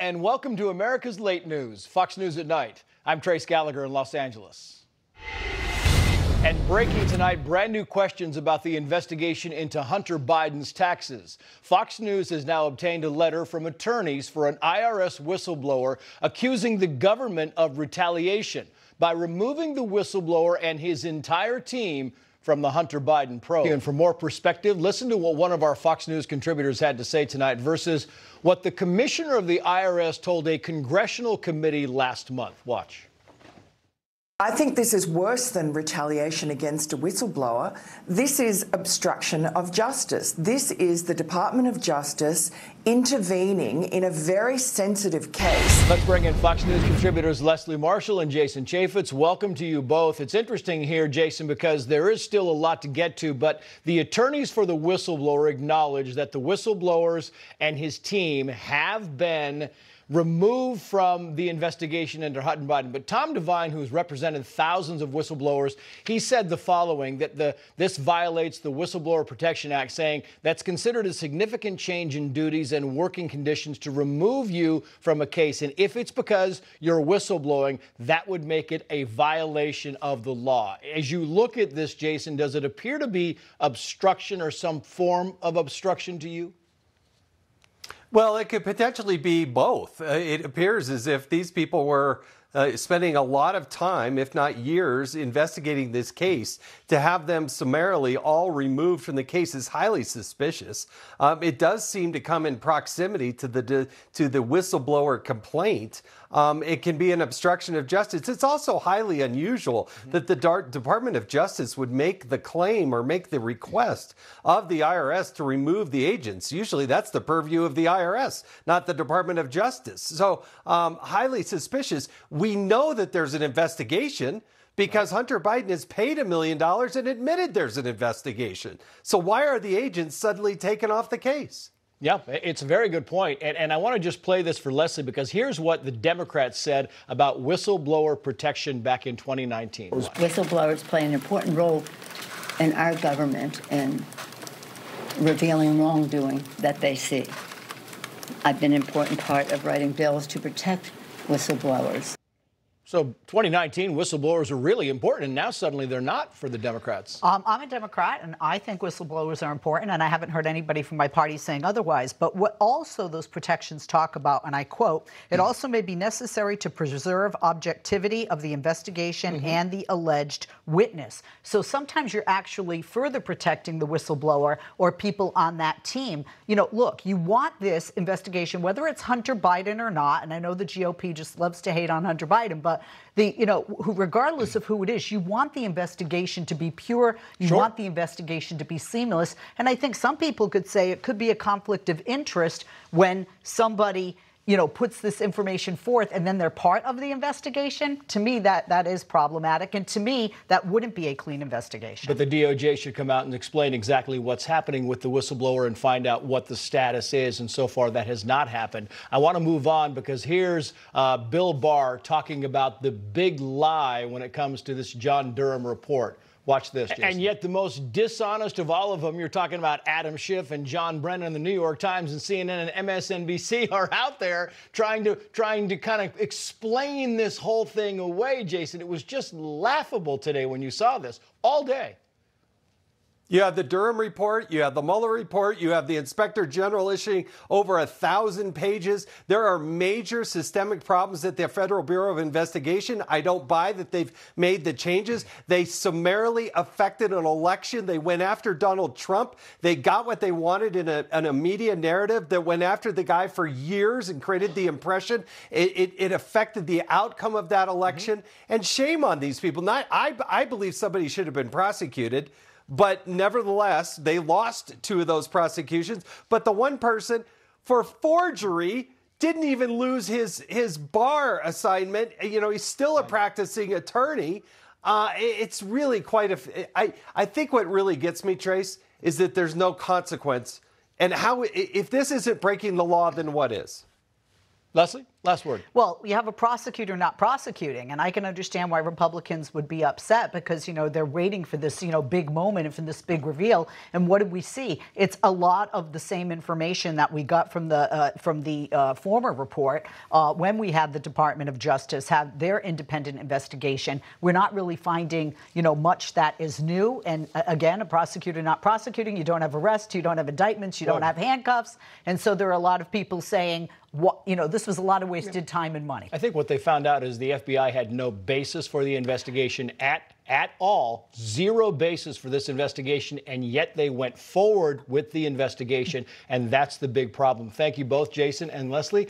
and welcome to America's Late News, Fox News at Night. I'm Trace Gallagher in Los Angeles. And breaking tonight, brand new questions about the investigation into Hunter Biden's taxes. Fox News has now obtained a letter from attorneys for an IRS whistleblower accusing the government of retaliation by removing the whistleblower and his entire team from the Hunter Biden probe. And for more perspective, listen to what one of our Fox News contributors had to say tonight versus what the commissioner of the IRS told a congressional committee last month. Watch. I think this is worse than retaliation against a whistleblower. This is obstruction of justice. This is the Department of Justice intervening in a very sensitive case. Let's bring in Fox News contributors Leslie Marshall and Jason Chaffetz. Welcome to you both. It's interesting here, Jason, because there is still a lot to get to, but the attorneys for the whistleblower acknowledge that the whistleblowers and his team have been removed from the investigation into Hunter Biden. But Tom Devine, who's represented thousands of whistleblowers, he said the following, that this violates the Whistleblower Protection Act, saying that's considered a significant change in duties and working conditions to remove you from a case. And if it's because you're whistleblowing, that would make it a violation of the law. As you look at this, Jason, does it appear to be obstruction or some form of obstruction to you? Well, it could potentially be both. It appears as if these people were spending a lot of time, if not years, investigating this case. To have them summarily all removed from the case is highly suspicious. It does seem to come in proximity to the whistleblower complaint. It can be an obstruction of justice. It's also highly unusual that the Department of Justice would make the claim or make the request of the IRS to remove the agents. Usually that's the purview of the IRS, not the Department of Justice. So highly suspicious. We know that there's an investigation because Hunter Biden has paid $1 million and admitted there's an investigation. So why are the agents suddenly taken off the case? Yeah, it's a very good point. And I want to just play this for Leslie, because here's what the Democrats said about whistleblower protection back in 2019. Whistleblowers play an important role in our government in revealing wrongdoing that they see. I've been an important part of writing bills to protect whistleblowers. So 2019, whistleblowers are really important, and now suddenly they're not for the Democrats. I'm a Democrat, and I think whistleblowers are important, and I haven't heard anybody from my party saying otherwise. But what also those protections talk about, and I quote, it also may be necessary to preserve objectivity of the investigation and the alleged witness. So sometimes you're actually further protecting the whistleblower or people on that team. You know, look, you want this investigation, whether it's Hunter Biden or not, and I know the GOP just loves to hate on Hunter Biden, but regardless of who it is, you want the investigation to be pure. You want the investigation to be seamless. And I think some people could say it could be a conflict of interest when somebody, puts this information forth and then they're part of the investigation. To me, that is problematic. And to me, that wouldn't be a clean investigation. But the DOJ should come out and explain exactly what's happening with the whistleblower and find out what the status is. And so far, that has not happened. I want to move on because here's Bill Barr talking about the big lie when it comes to this John Durham report. Watch this, Jason. And yet the most dishonest of all of them, you're talking about Adam Schiff and John Brennan, the New York Times and CNN and MSNBC are out there trying to kind of explain this whole thing away, Jason. It was just laughable today when you saw this all day. You have the Durham report, you have the Mueller report, you have the Inspector General issuing over 1,000 pages. There are major systemic problems at the Federal Bureau of Investigation. I don't buy that they've made the changes. They summarily affected an election. They went after Donald Trump. They got what they wanted in a media narrative that went after the guy for years and created the impression. It affected the outcome of that election. And shame on these people. I believe somebody should have been prosecuted. But nevertheless, they lost 2 of those prosecutions. But the one person for forgery didn't even lose his bar assignment. He's still a practicing attorney. It's really quite I think what really gets me, Trace, is that there's no consequence. And if this isn't breaking the law, then what is? Leslie? Last word. Well, you have a prosecutor not prosecuting, and I can understand why Republicans would be upset because, they're waiting for this, big moment and for this big reveal. And what did we see? It's a lot of the same information that we got from the former report when we had the Department of Justice have their independent investigation. We're not really finding, much that is new. And again, a prosecutor not prosecuting, you don't have arrests, you don't have indictments, you don't have handcuffs. And so there are a lot of people saying, this was a lot of wasted time and money. I think what they found out is the FBI had no basis for the investigation at all, zero basis for this investigation, and yet they went forward with the investigation, and that's the big problem. Thank you both, Jason and Leslie.